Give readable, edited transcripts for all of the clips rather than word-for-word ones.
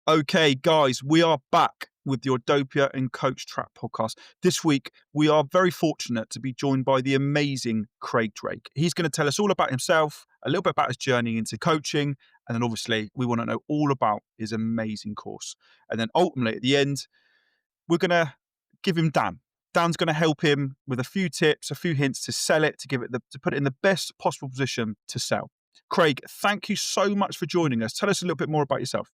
Okay, guys, we are back with the Ordopia and Coach Trap podcast. This week, we are very fortunate to be joined by the amazing Craig Drake. He's going to tell us all about himself, a little bit about his journey into coaching, and then obviously, we want to know all about his amazing course. And then ultimately, at the end, we're going to give him Dan. Dan's going to help him with a few tips, a few hints to sell it, to put it in the best possible position to sell. Craig, thank you so much for joining us. Tell us a little bit more about yourself.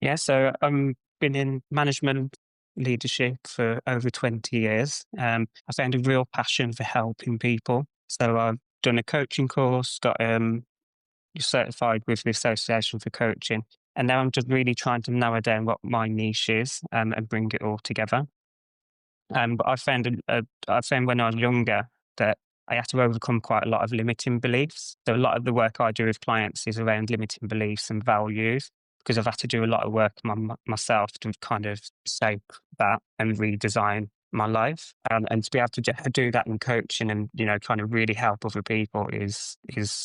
Yeah, so I've been in management leadership for over 20 years. I found a real passion for helping people. So I've done a coaching course, got certified with the Association for Coaching. And now I'm just really trying to narrow down what my niche is and bring it all together. But I found when I was younger that I had to overcome quite a lot of limiting beliefs. So a lot of the work I do with clients is around limiting beliefs and values because I've had to do a lot of work myself to kind of shape that and redesign my life. And to be able to do that in coaching and, kind of really help other people is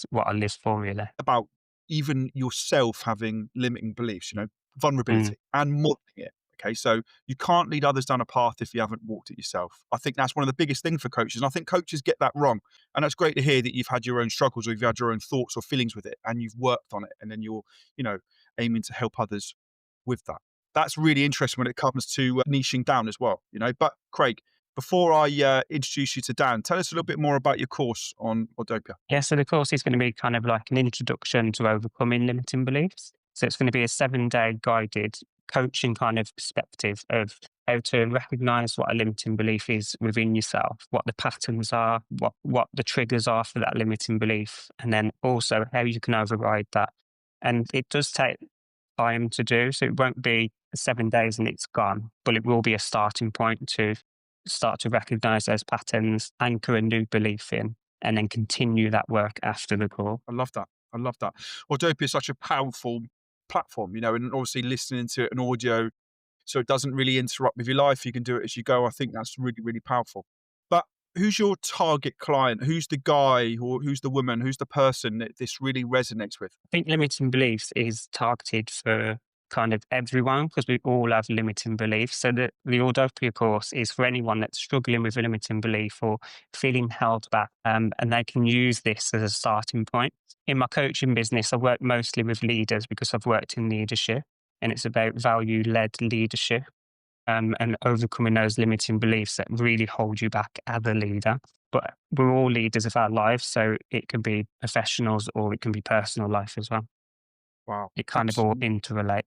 what I live for, really. About even yourself having limiting beliefs, Mm, vulnerability and modeling it. Okay. So you can't lead others down a path if you haven't walked it yourself. I think that's one of the biggest things for coaches. And I think coaches get that wrong. And that's great to hear that you've had your own struggles or you've had your own thoughts or feelings with it and you've worked on it. And then you're, you know, aiming to help others with that. That's really interesting when it comes to niching down as well, But Craig, before I introduce you to Dan, tell us a little bit more about your course on Ordopia. Yeah, so the course is going to be kind of like an introduction to overcoming limiting beliefs. So it's going to be a 7-day guided coaching kind of perspective of how to recognize what a limiting belief is within yourself, what the patterns are, what the triggers are for that limiting belief, and then also how you can override that. And it does take time to do, so it won't be 7 days and it's gone, but it will be a starting point to start to recognize those patterns, anchor a new belief in, and then continue that work after the call. I love that. I love that. Autopia is such a powerful platform, and obviously listening to it in audio so it doesn't really interrupt with your life. You can do it as you go. I think that's really, really powerful. But who's your target client? Who's the guy or who's the woman? Who's the person that this really resonates with? I think limiting beliefs is targeted for kind of everyone because we all have limiting beliefs. So the Ordopia course is for anyone that's struggling with a limiting belief or feeling held back, and they can use this as a starting point. In my coaching business, I work mostly with leaders because I've worked in leadership, and it's about value-led leadership. And overcoming those limiting beliefs that really hold you back as a leader. But we're all leaders of our lives, so it can be professionals or it can be personal life as well. Wow. It kind of all Absolutely. interrelate.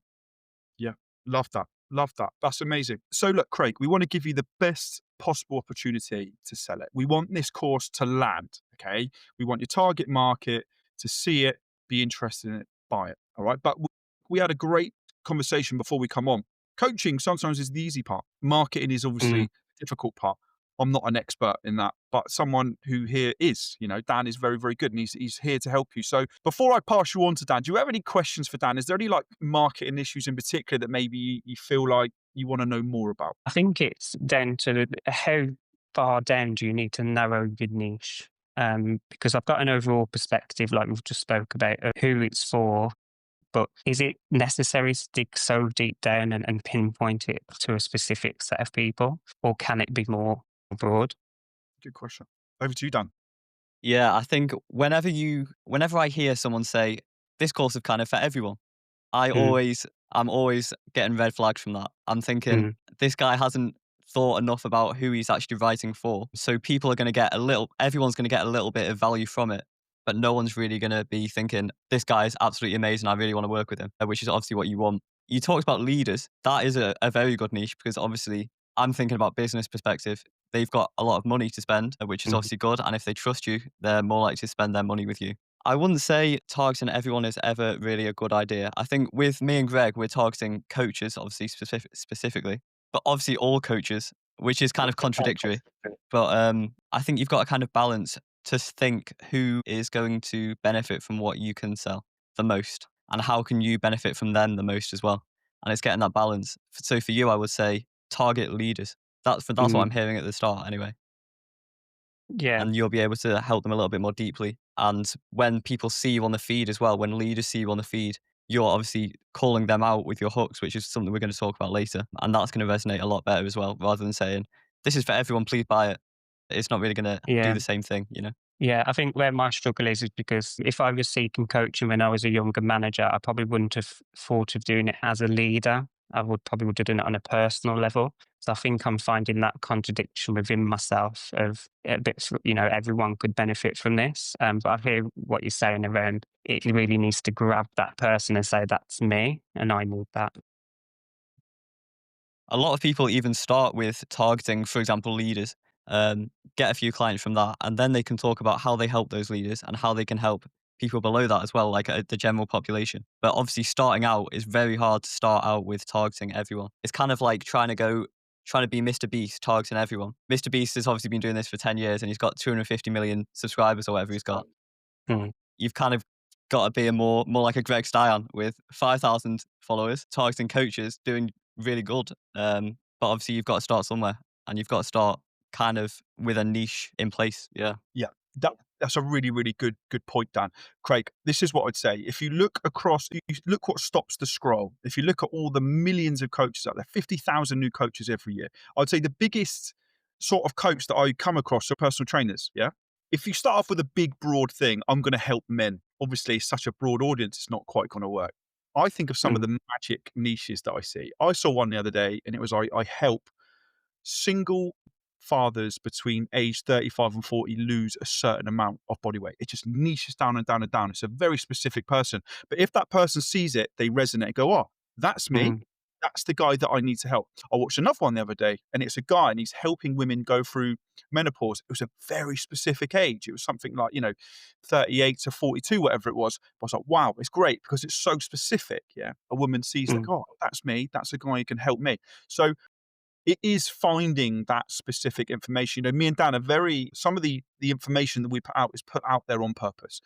Yeah. Love that. Love that. That's amazing. So look, Craig, we want to give you the best possible opportunity to sell it. We want this course to land. Okay. We want your target market to see it, be interested in it, buy it. All right. But we had a great conversation before we come on. Coaching sometimes is the easy part. Marketing is obviously Mm. the difficult part. I'm not an expert in that, but someone who here is, Dan is very, very good and he's here to help you. So before I pass you on to Dan, do you have any questions for Dan? Is there any like marketing issues in particular that maybe you feel like you want to know more about? I think it's down to how far down do you need to narrow your niche? Because I've got an overall perspective, like we've just spoke about, of who it's for. But is it necessary to dig so deep down and pinpoint it to a specific set of people? Or can it be more broad? Good question. Over to you, Dan. Yeah, I think whenever I hear someone say this course is kind of for everyone, Mm, I'm always getting red flags from that. I'm thinking mm, this guy hasn't thought enough about who he's actually writing for. So people are going to get everyone's going to get a little bit of value from it, but no one's really going to be thinking this guy is absolutely amazing. I really want to work with him, which is obviously what you want. You talked about leaders. That is a very good niche because obviously I'm thinking about business perspective. They've got a lot of money to spend, which is mm, obviously good. And if they trust you, they're more likely to spend their money with you. I wouldn't say targeting everyone is ever really a good idea. I think with me and Greg, we're targeting coaches, obviously specifically, but obviously all coaches, which is kind of contradictory. But I think you've got to kind of balance to think who is going to benefit from what you can sell the most, and how can you benefit from them the most as well. And it's getting that balance. So for you, I would say target leaders. That's what I'm mm. hearing at the start, anyway, Yeah. and you'll be able to help them a little bit more deeply. And when people see you on the feed as well, when leaders see you on the feed, you're obviously calling them out with your hooks, which is something we're going to talk about later. And that's going to resonate a lot better as well, rather than saying, this is for everyone, please buy it. It's not really going to do Yeah. the same thing, you know? Yeah, I think where my struggle is because if I was seeking coaching when I was a younger manager, I probably wouldn't have thought of doing it as a leader. I would probably would have done it on a personal level. So I think I'm finding that contradiction within myself of a bit, everyone could benefit from this. But I hear what you're saying around it really needs to grab that person and say, that's me and I need that. A lot of people even start with targeting, for example, leaders, get a few clients from that, and then they can talk about how they help those leaders and how they can help people below that as well, like the general population. But obviously, starting out is very hard to start out with targeting everyone. It's kind of like trying to be Mr. Beast targeting everyone. Mr. Beast has obviously been doing this for 10 years and he's got 250 million subscribers or whatever he's got. Mm, You've kind of got to be a more like a Greg Stein with 5,000 followers, targeting coaches, doing really good. But obviously, you've got to start somewhere, and you've got to start kind of with a niche in place. Yeah. Yeah, that's a really, really good point, Dan. Craig, this is what I'd say. If you look across, you look what stops the scroll. If you look at all the millions of coaches out there, 50,000 new coaches every year, I'd say the biggest sort of coach that I come across are personal trainers. Yeah. If you start off with a big, broad thing, I'm going to help men. Obviously, it's such a broad audience, it's not quite going to work. I think of some of mm, the magic niches that I see. I saw one the other day, and it was I help single fathers between age 35 and 40 lose a certain amount of body weight. It just niches down and down and down. It's a very specific person. But if that person sees it, they resonate and go, oh, that's me. mm, That's the guy that I need to help. I watched another one the other day, and it's a guy and he's helping women go through menopause. It was a very specific age. It was something like, 38 to 42, whatever it was. I was like, wow, it's great because it's so specific. Yeah. A woman sees like, mm, oh, that's me. That's a guy who can help me. So it is finding that specific information. Me and Dan are some of the information that we put out is put out there on purpose.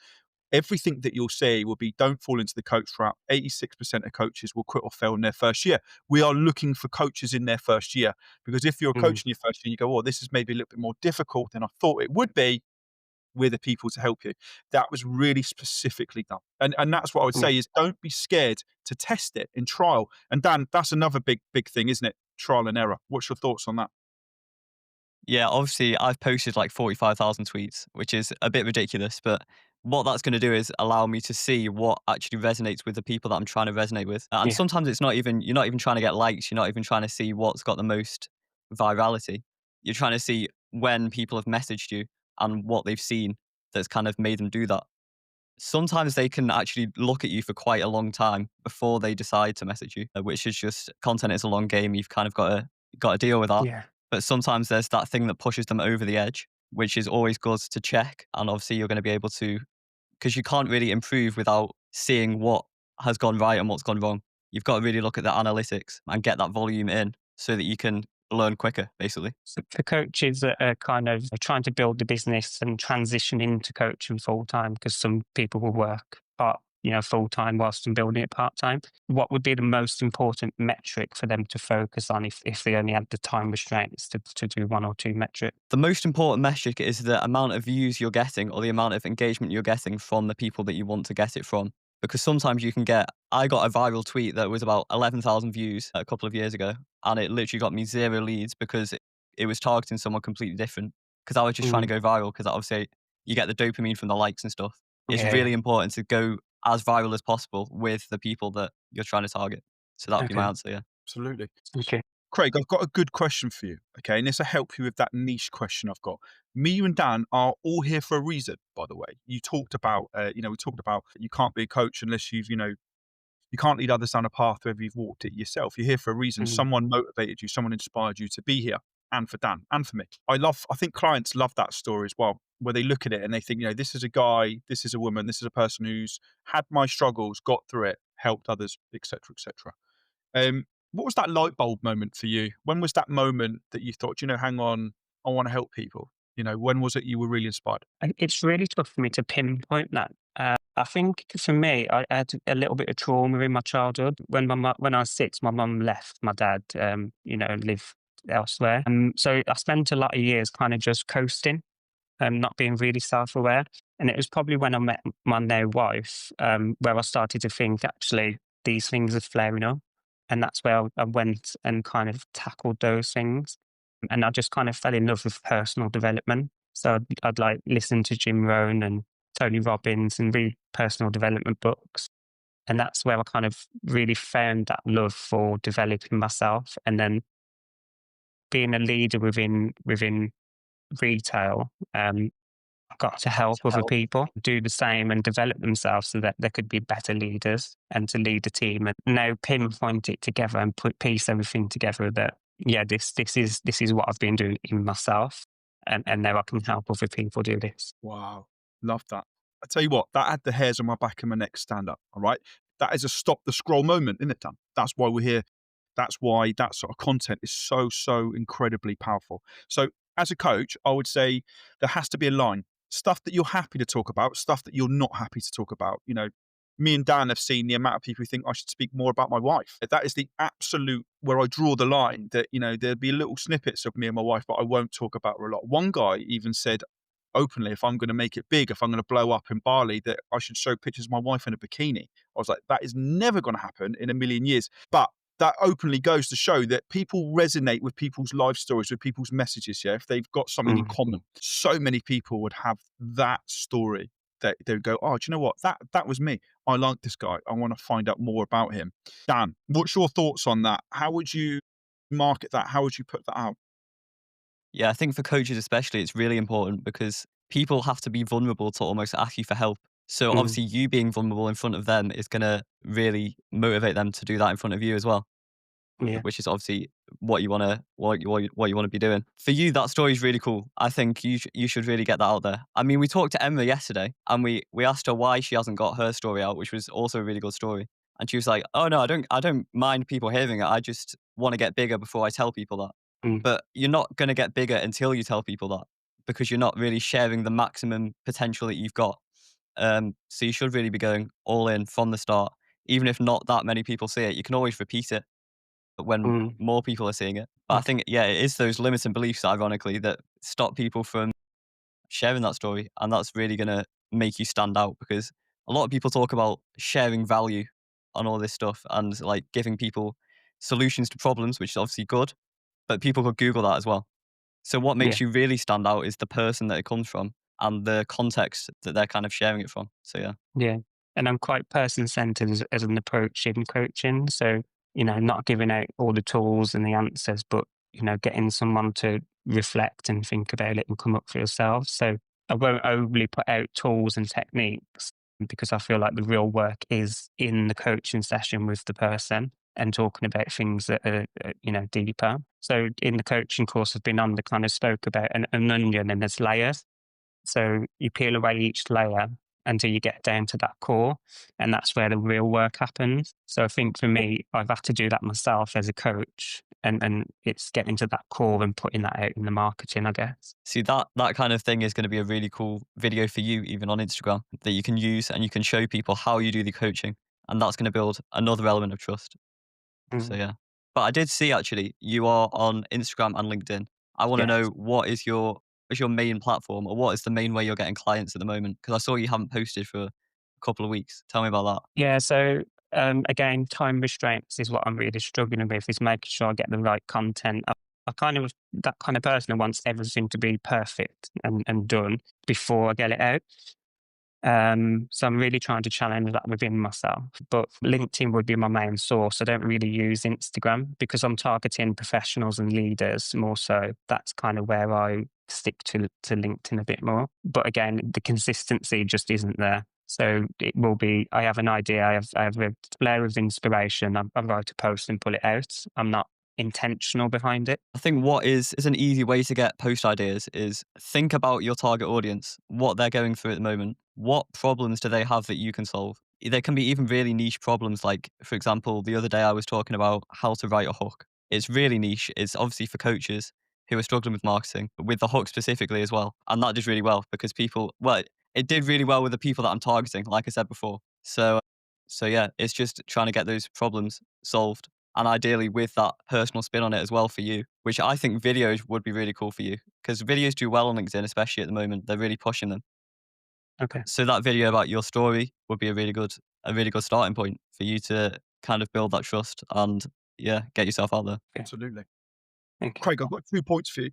Everything that you'll see will be don't fall into the coach trap. 86% of coaches will quit or fail in their first year. We are looking for coaches in their first year because if you're a mm, coach in your first year, you go, oh, this is maybe a little bit more difficult than I thought it would be. We're the people to help you. That was really specifically done. And that's what I would yeah. say is don't be scared to test it in trial. And Dan, that's another big thing, isn't it? Trial and error. What's your thoughts on that? Yeah, obviously, I've posted like 45,000 tweets, which is a bit ridiculous. But what that's going to do is allow me to see what actually resonates with the people that I'm trying to resonate with. And Yeah. sometimes you're not even trying to get likes. You're not even trying to see what's got the most virality. You're trying to see when people have messaged you and what they've seen that's kind of made them do that. Sometimes they can actually look at you for quite a long time before they decide to message you, which is just content is a long game. You've kind of got to deal with that. Yeah. But sometimes there's that thing that pushes them over the edge, which is always good to check. And obviously, you're going to be able to, because you can't really improve without seeing what has gone right and what's gone wrong. You've got to really look at the analytics and get that volume in so that you can learn quicker, basically. So for coaches that are kind of trying to build the business and transition into coaching full time, because some people will work full time whilst building it part time. What would be the most important metric for them to focus on if they only had the time restraints to do one or two metrics? The most important metric is the amount of views you're getting or the amount of engagement you're getting from the people that you want to get it from. Because sometimes I got a viral tweet that was about 11,000 views a couple of years ago, and it literally got me zero leads because it was targeting someone completely different. Because I was just trying to Mm, go viral because obviously you get the dopamine from the likes and stuff. It's yeah. really important to go as viral as possible with the people that you're trying to target. So that would be my Okay. answer, yeah. Absolutely. Okay. Craig, I've got a good question for you. Okay. And this will help you with that niche question I've got. Me, you, and Dan are all here for a reason, by the way. You talked about, we talked about you can't be a coach unless you can't lead others down a path wherever you've walked it yourself. You're here for a reason. Mm, Someone motivated you, someone inspired you to be here, and for Dan and for me. I think clients love that story as well, where they look at it and they think, this is a guy, this is a woman, this is a person who's had my struggles, got through it, helped others, etc., etc. What was that light bulb moment for you? When was that moment that you thought, hang on, I want to help people? When was it you were really inspired? It's really tough for me to pinpoint that. I think for me, I had a little bit of trauma in my childhood. When I was 6, my mum left my dad, live elsewhere. So I spent a lot of years kind of just coasting and not being really self-aware. And it was probably when I met my now wife, where I started to think, actually, these things are flaring up. And that's where I went and kind of tackled those things. And I just kind of fell in love with personal development. So I'd like listen to Jim Rohn and Tony Robbins and read personal development books. And that's where I kind of really found that love for developing myself. And then being a leader within retail, I got to help other people do the same and develop themselves so that they could be better leaders and to lead a team and now pinpoint it together and piece everything together that, yeah, this is what I've been doing in myself. And now I can help other people do this. Wow. Love that. I tell you what, that had the hairs on my back of my neck stand up. All right. That is a stop the scroll moment, isn't it, Dan? That's why we're here. That's why that sort of content is so, so incredibly powerful. So, as a coach, I would say there has to be a line. Stuff that you're happy to talk about, stuff that you're not happy to talk about. You know, me and Dan have seen the amount of people who think I should speak more about my wife. That is the absolute where I draw the line that, you know, there'll be little snippets of me and my wife, but I won't talk about her a lot. One guy even said openly, if I'm going to make it big, if I'm going to blow up in Bali, that I should show pictures of my wife in a bikini. I was like, that is never going to happen in a million years. But that openly goes to show that people resonate with people's life stories, with people's messages. Yeah. If they've got something in Mm, common, so many people would have that story that they would go, oh, do you know what? That was me. I like this guy. I want to find out more about him. Dan, what's your thoughts on that? How would you market that? How would you put that out? Yeah, I think for coaches especially, it's really important because people have to be vulnerable to almost ask you for help. So mm, obviously, you being vulnerable in front of them is going to really motivate them to do that in front of you as well, yeah. which is obviously what you want to what you want to be doing. For you, that story is really cool. I think you should really get that out there. I mean, we talked to Emma yesterday, and we asked her why she hasn't got her story out, which was also a really good story. And she was like, "Oh no, I don't mind people hearing it. I just want to get bigger before I tell people that." Mm, But you're not going to get bigger until you tell people that because you're not really sharing the maximum potential that you've got. So you should really be going all in from the start. Even if not that many people see it, you can always repeat it when mm, more people are seeing it. But I okay. think, yeah, it is those limiting beliefs, ironically, that stop people from sharing that story. And that's really going to make you stand out because a lot of people talk about sharing value on all this stuff and like giving people solutions to problems, which is obviously good, but people could Google that as well. So what Yeah. makes you really stand out is the person that it comes from and the context that they're kind of sharing it from. So yeah. Yeah. And I'm quite person centered as an approach in coaching. So, not giving out all the tools and the answers, but, getting someone to reflect and think about it and come up for yourself. So I won't overly put out tools and techniques because I feel like the real work is in the coaching session with the person and talking about things that are, deeper. So in the coaching course I've been on, they kind of spoke about an onion and there's layers. So you peel away each layer until you get down to that core, and that's where the real work happens. So I think for me, I've had to do that myself as a coach, and it's getting to that core and putting that out in the marketing, I guess. See that kind of thing is going to be a really cool video for you even on Instagram that you can use and you can show people how you do the coaching and that's going to build another element of trust. So Mm, yeah. But I did see actually you are on Instagram and LinkedIn. I want to know yes. what is your main platform or what is the main way you're getting clients at the moment? Because I saw you haven't posted for a couple of weeks. Tell me about that. Yeah. So again, time restraints is what I'm really struggling with. Is making sure I get the right content. I kind of that kind of person who wants everything to be perfect and done before I get it out. So I'm really trying to challenge that within myself. But LinkedIn would be my main source. I don't really use Instagram because I'm targeting professionals and leaders more so. That's kind of where I stick to LinkedIn a bit more. But again, the consistency just isn't there. So it will be, I have an idea, I have a flare of inspiration. I write a post and put it out. I'm not intentional behind it. I think what is an easy way to get post ideas is think about your target audience, what they're going through at the moment. What problems do they have that you can solve? There can be even really niche problems. Like, for example, the other day I was talking about how to write a hook. It's really niche. It's obviously for coaches who are struggling with marketing, but with the hook specifically as well. And that did really well because it did really well with the people that I'm targeting, like I said before. So yeah, it's just trying to get those problems solved and ideally with that personal spin on it as well for you, which I think videos would be really cool for you because videos do well on LinkedIn, especially at the moment. They're really pushing them. Okay. So that video about your story would be a really good starting point for you to kind of build that trust and, yeah, get yourself out there. Yeah. Absolutely. Thank you. Craig, I've got 2 points for you.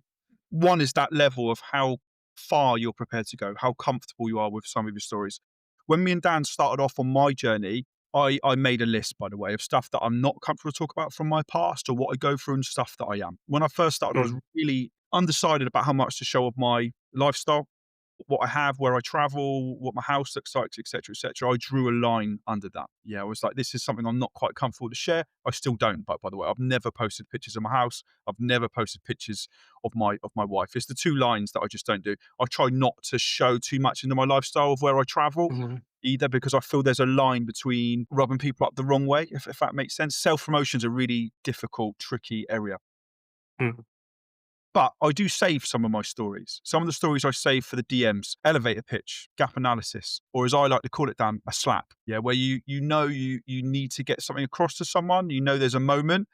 One is that level of how far you're prepared to go, how comfortable you are with some of your stories. When me and Dan started off on my journey, I made a list, by the way, of stuff that I'm not comfortable to talk about from my past or what I go through and stuff that I am. When I first started, I was Mm, really undecided about how much to show of my lifestyle, what I have, where I travel, what my house looks like, et cetera, et cetera. I drew a line under that. Yeah, I was like, this is something I'm not quite comfortable to share. I still don't, but by the way, I've never posted pictures of my house. I've never posted pictures of my wife. It's the two lines that I just don't do. I try not to show too much into my lifestyle of where I travel. mhm, Either because I feel there's a line between rubbing people up the wrong way, if that makes sense. Self promotion is a really difficult, tricky area. mm, But I do save some of my stories. Some of the stories I save for the DMs, elevator pitch, gap analysis, or as I like to call it, Dan, a slap. Yeah, where you need to get something across to someone. You know there's a moment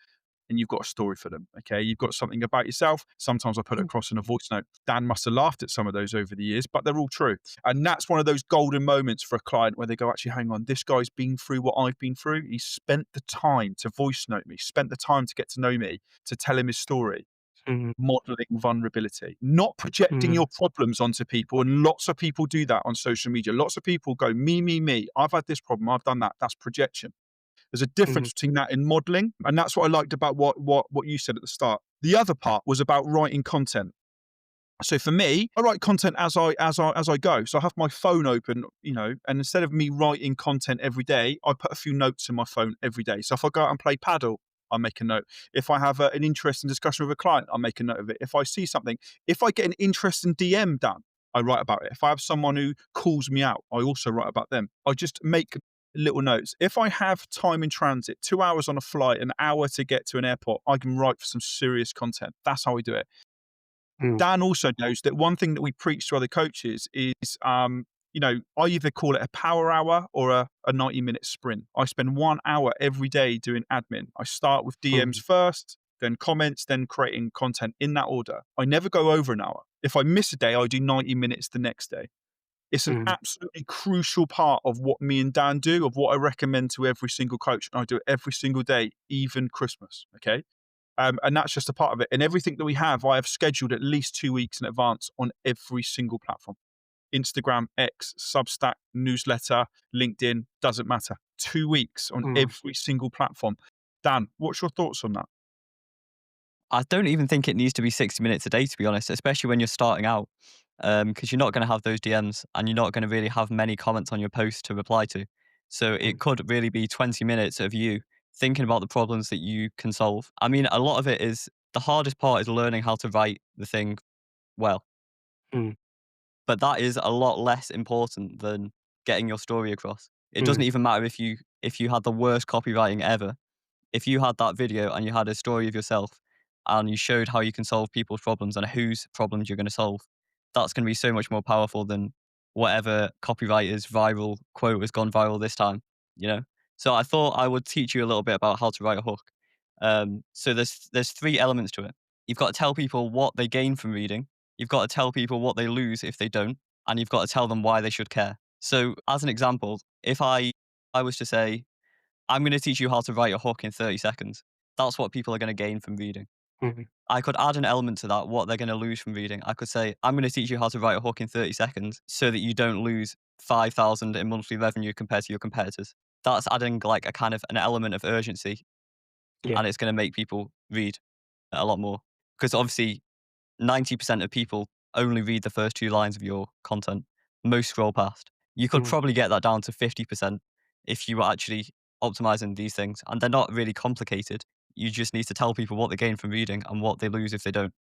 and you've got a story for them. Okay. You've got something about yourself. Sometimes I put it mm, across in a voice note. Dan must have laughed at some of those over the years, but they're all true. And that's one of those golden moments for a client where they go, actually, hang on, this guy's been through what I've been through. He spent the time to voice note me, spent the time to get to know me, to tell him his story. mm, Modeling vulnerability, not projecting mm, your problems onto people. And lots of people do that on social media. Lots of people go, me, me, me. I've had this problem. I've done that. That's projection. There's a mm, difference between that and modeling. And that's what I liked about what you said at the start. The other part was about writing content. So for me, I write content as I go. So I have my phone open, and instead of me writing content every day, I put a few notes in my phone every day. So if I go out and play paddle, I make a note. If I have an interesting discussion with a client, I make a note of it. If I see something, if I get an interesting DM done, I write about it. If I have someone who calls me out, I also write about them. I just make little notes. If I have time in transit, 2 hours on a flight, an hour to get to an airport, I can write for some serious content. That's how I do it. mm, Dan also knows that one thing that we preach to other coaches is, I either call it a power hour or a 90-minute sprint. I spend 1 hour every day doing admin. I start with DMs mm, first, then comments, then creating content in that order. I never go over an hour. If I miss a day, I do 90 minutes the next day. It's an mm, absolutely crucial part of what me and Dan do, of what I recommend to every single coach. And I do it every single day, even Christmas. Okay. And that's just a part of it. And everything that we have, I have scheduled at least 2 weeks in advance on every single platform. Instagram, X, Substack, newsletter, LinkedIn, doesn't matter. 2 weeks on mm, every single platform. Dan, what's your thoughts on that? I don't even think it needs to be 60 minutes a day, to be honest, especially when you're starting out, because you're not going to have those DMs and you're not going to really have many comments on your post to reply to. So it mm, could really be 20 minutes of you thinking about the problems that you can solve. I mean, a lot of it is the hardest part is learning how to write the thing well, mm, but that is a lot less important than getting your story across. It doesn't mm, even matter if you had the worst copywriting ever. If you had that video and you had a story of yourself and you showed how you can solve people's problems and whose problems you're going to solve, that's going to be so much more powerful than whatever copywriter's viral quote has gone viral this time, you know? So I thought I would teach you a little bit about how to write a hook. So there's three elements to it. You've got to tell people what they gain from reading. You've got to tell people what they lose if they don't, and you've got to tell them why they should care. So as an example, if I was to say, I'm going to teach you how to write a hook in 30 seconds. That's what people are going to gain from reading. mhm, I could add an element to that, what they're going to lose from reading. I could say, I'm going to teach you how to write a hook in 30 seconds so that you don't lose 5,000 in monthly revenue compared to your competitors. That's adding like a kind of an element of urgency, yeah, and it's going to make people read a lot more. Because obviously 90% of people only read the first two lines of your content. Most scroll past. You could mm, probably get that down to 50% if you were actually optimizing these things. And they're not really complicated. You just need to tell people what they gain from reading and what they lose if they don't.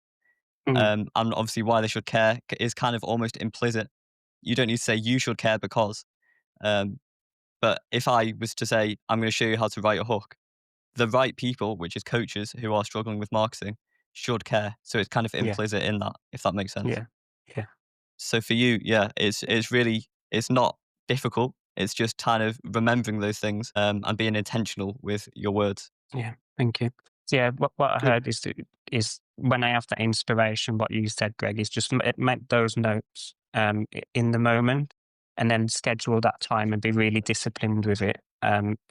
mm, And obviously, why they should care is kind of almost implicit. You don't need to say you should care because. Um, but if I was to say, I'm going to show you how to write a hook, the right people, which is coaches who are struggling with marketing, should care. So it's kind of yeah, implicit in that, if that makes sense. yeah, yeah, So for you, yeah, it's really it's not difficult. It's just kind of remembering those things and being intentional with your words. yeah. Thank you. So yeah, what I Good. heard is when I have that inspiration, what you said, Greg, is just make those notes in the moment. and then schedule that time and be really disciplined with it.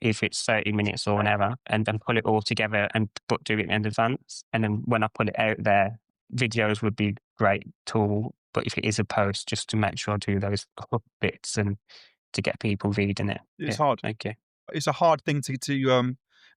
If it's 30 minutes or an hour, and then pull it all together and but do it in advance. And then when I put it out there, videos would be great tool. But if it is a post, just to make sure I do those hook bits and to get people reading it. It's Yeah. hard. Okay. It's a hard thing to.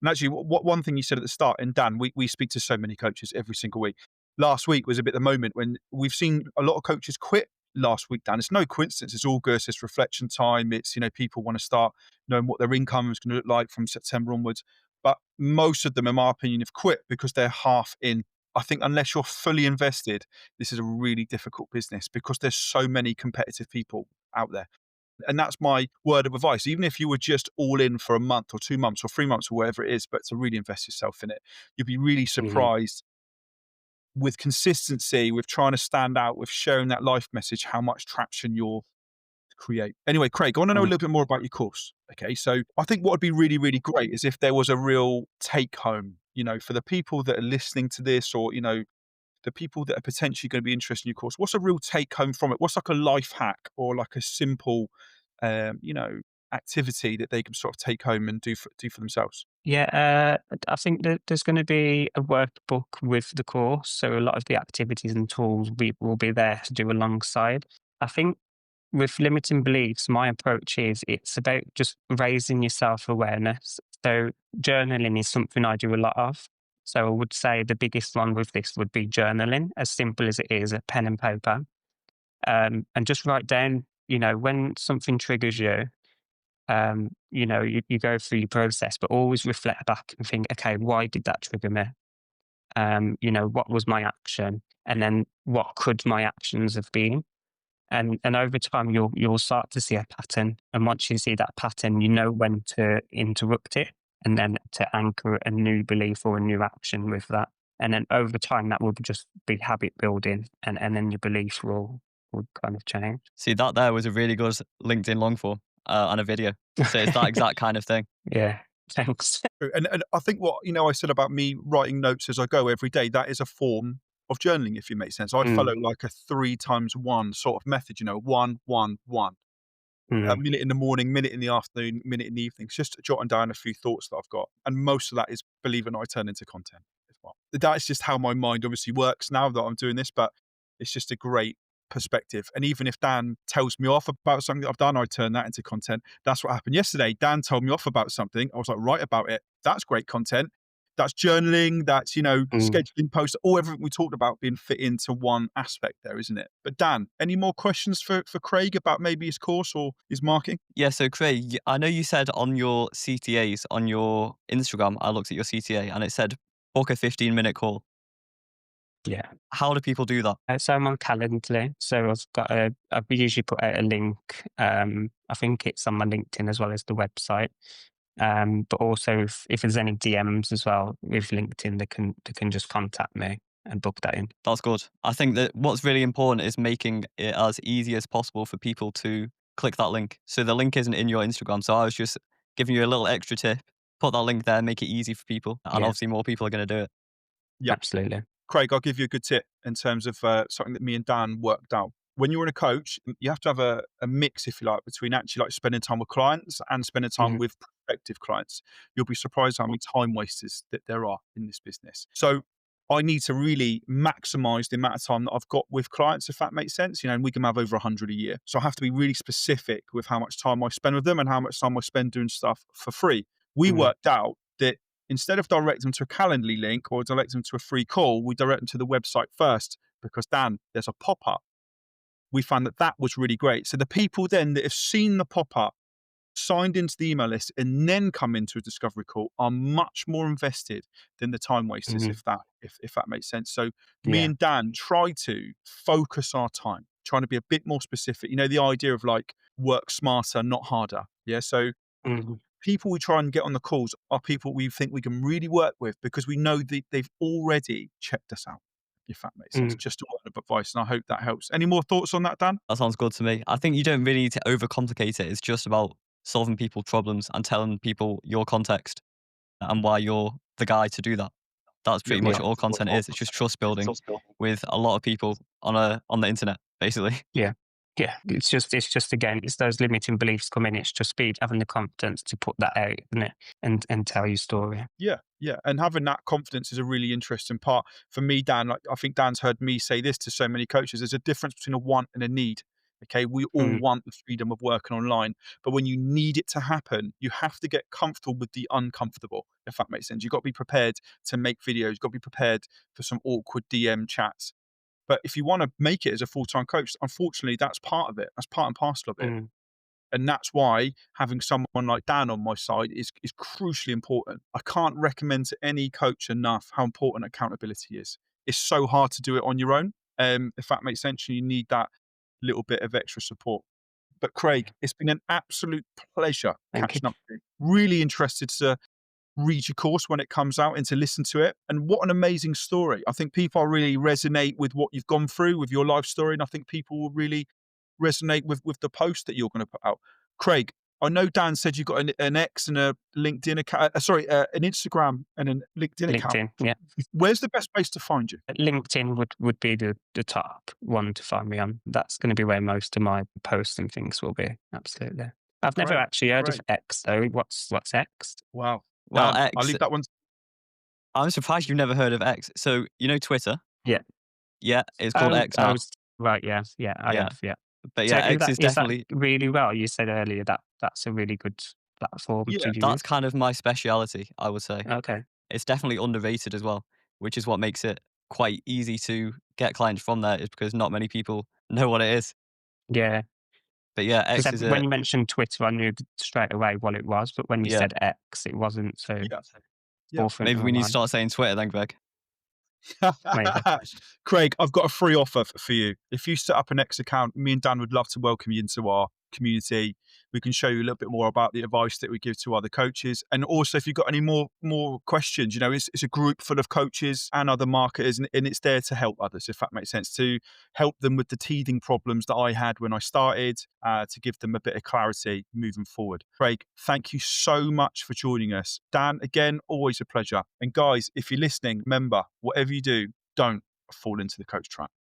And actually, what one thing you said at the start, and Dan, we speak to so many coaches every single week. Last week was a bit the moment when we've seen a lot of coaches quit last week, Dan. It's no coincidence. It's August. It's reflection time. It's, people want to start knowing what their income is going to look like from September onwards. But most of them, in my opinion, have quit because they're half in. I think unless you're fully invested, this is a really difficult business because there's so many competitive people out there. And that's my word of advice. Even if you were just all in for a month or 2 months or 3 months or whatever it is, but to really invest yourself in it, you'd be really Mhm. surprised with consistency, with trying to stand out, with sharing that life message, how much traction you'll create. Anyway, Craig, I want to know a Mm. little bit more about your course. Okay. So I think what would be really, really great is if there was a real take home, for the people that are listening to this or, the people that are potentially going to be interested in your course, what's a real take home from it? What's like a life hack or like a simple, um, you know, activity that they can sort of take home and do for themselves? Yeah, I think that there's going to be a workbook with the course, so a lot of the activities and tools we will be there to do alongside. I think with limiting beliefs, my approach is it's about just raising your self awareness. So journaling is something I do a lot of. So I would say the biggest one with this would be journaling, as simple as it is, a pen and paper, and just write down. When something triggers you, you go through your process, but always reflect back and think, okay, why did that trigger me? What was my action? And then what could my actions have been? And over time, you'll start to see a pattern. And once you see that pattern, you know when to interrupt it and then to anchor a new belief or a new action with that. And then over time, that will just be habit building, and then your beliefs will kind of change. See, that there was a really good LinkedIn long form and a video. So it's that exact kind of thing. Yeah, thanks. And I think what I said about me writing notes as I go every day, that is a form of journaling, if it makes sense. I follow Mm, like a 3 times 1 sort of method, 1, 1, 1. A mm, minute in the morning, minute in the afternoon, minute in the evening. It's just jotting down a few thoughts that I've got. And most of that is, believe it or not, I turn into content as well. That's just how my mind obviously works now that I'm doing this, but it's just a great perspective. And even if Dan tells me off about something that I've done, I turn that into content. That's what happened yesterday. Dan told me off about something. I was like, write about it. That's great content. That's journaling, that's, mm. scheduling posts, all everything we talked about being fit into one aspect there, isn't it? But Dan, any more questions for Craig about maybe his course or his marketing? Yeah, so Craig, I know you said on your CTAs, on your Instagram, I looked at your CTA and it said book a 15-minute call. Yeah. How do people do that? So I'm on Calendly. So I usually put out a link. I think it's on my LinkedIn as well as the website. But also if there's any DMs as well with LinkedIn, they can just contact me and book that in. That's good. I think that what's really important is making it as easy as possible for people to click that link. So the link isn't in your Instagram. So I was just giving you a little extra tip. Put that link there, make it easy for people. And Yeah, obviously more people are going to do it. Yeah. absolutely. Craig, I'll give you a good tip in terms of something that me and Dan worked out. When you're in a coach, you have to have a mix, if you like, between actually like spending time with clients and spending time Mhm. with prospective clients. You'll be surprised how many time wasters that there are in this business. So I need to really maximize the amount of time that I've got with clients, if that makes sense. And we can have over 100 a year. So I have to be really specific with how much time I spend with them and how much time I spend doing stuff for free. We Mm, worked out that instead of directing them to a Calendly link or direct them to a free call, we direct them to the website first because, Dan, there's a pop-up. We found that was really great. So the people then that have seen the pop-up, signed into the email list, and then come into a discovery call are much more invested than the time wasters, mhm. if that makes sense. So me Yeah. and Dan try to focus our time, trying to be a bit more specific. The idea of like work smarter, not harder. Yeah. So Mhm. people we try and get on the calls are people we think we can really work with because we know they've already checked us out, if that makes sense. Mm. Just a word of advice, and I hope that helps. Any more thoughts on that, Dan? That sounds good to me. I think you don't really need to overcomplicate it. It's just about solving people's problems and telling people your context and why you're the guy to do that. That's Yeah, pretty much Yeah. all content is. It's just trust building with a lot of people on the internet, basically. Yeah. Yeah, it's just again, it's those limiting beliefs come in. It's just having the confidence to put that out, isn't it? And tell your story. Yeah, yeah, and having that confidence is a really interesting part for me, Dan. Like, I think Dan's heard me say this to so many coaches. There's a difference between a want and a need. Okay, we all Mm, want the freedom of working online, but when you need it to happen, you have to get comfortable with the uncomfortable. If that makes sense, you've got to be prepared to make videos. You've got to be prepared for some awkward DM chats. But if you want to make it as a full-time coach, unfortunately, that's part of it. That's part and parcel of it. mm, And that's why having someone like Dan on my side is crucially important. I can't recommend to any coach enough how important accountability is. It's so hard to do it on your own. If that makes sense, you need that little bit of extra support. But Craig, yeah. it's been an absolute pleasure Thank you. catching up with you. Really interested to read your course when it comes out and to listen to it. And what an amazing story. I think people really resonate with what you've gone through with your life story. And I think people will really resonate with the post that you're going to put out. Craig, I know Dan said you've got an X and a LinkedIn account, an Instagram and a LinkedIn account. LinkedIn, yeah. Where's the best place to find you? LinkedIn would be the top one to find me on. That's going to be where most of my posts and things will be. Absolutely. I've never Great, actually heard of great. X though. What's X? Wow. Well, Dan, I'll X, leave that one. I'm surprised you've never heard of X. So, you know Twitter? Yeah. Yeah, it's called Oh, X I now. was right. Yeah, yeah. I Yeah. have. Yeah. But So yeah, X is is that definitely, really well? You said earlier that that's a really good platform Yeah. to that's use. kind of my speciality, I would say. Okay. It's definitely underrated as well, which is what makes it quite easy to get clients from there, is because not many people know what it is. Yeah. But yeah, Because X is when a, you mentioned Twitter, I knew straight away what it was, but when you yeah. said X, it wasn't so Yeah. Yeah. forefront Maybe of we my need to mind. start saying Twitter then, Greg. Maybe. Craig, I've got a free offer for you. If you set up an X account, me and Dan would love to welcome you into our community. We can show you a little bit more about the advice that we give to other coaches. And also, if you've got any more questions, it's a group full of coaches and other marketers, and it's there to help others, if that makes sense, to help them with the teething problems that I had when I started, to give them a bit of clarity moving forward. Craig, thank you so much for joining us. Dan, again, always a pleasure. And guys, if you're listening, remember, whatever you do, don't fall into the coach trap.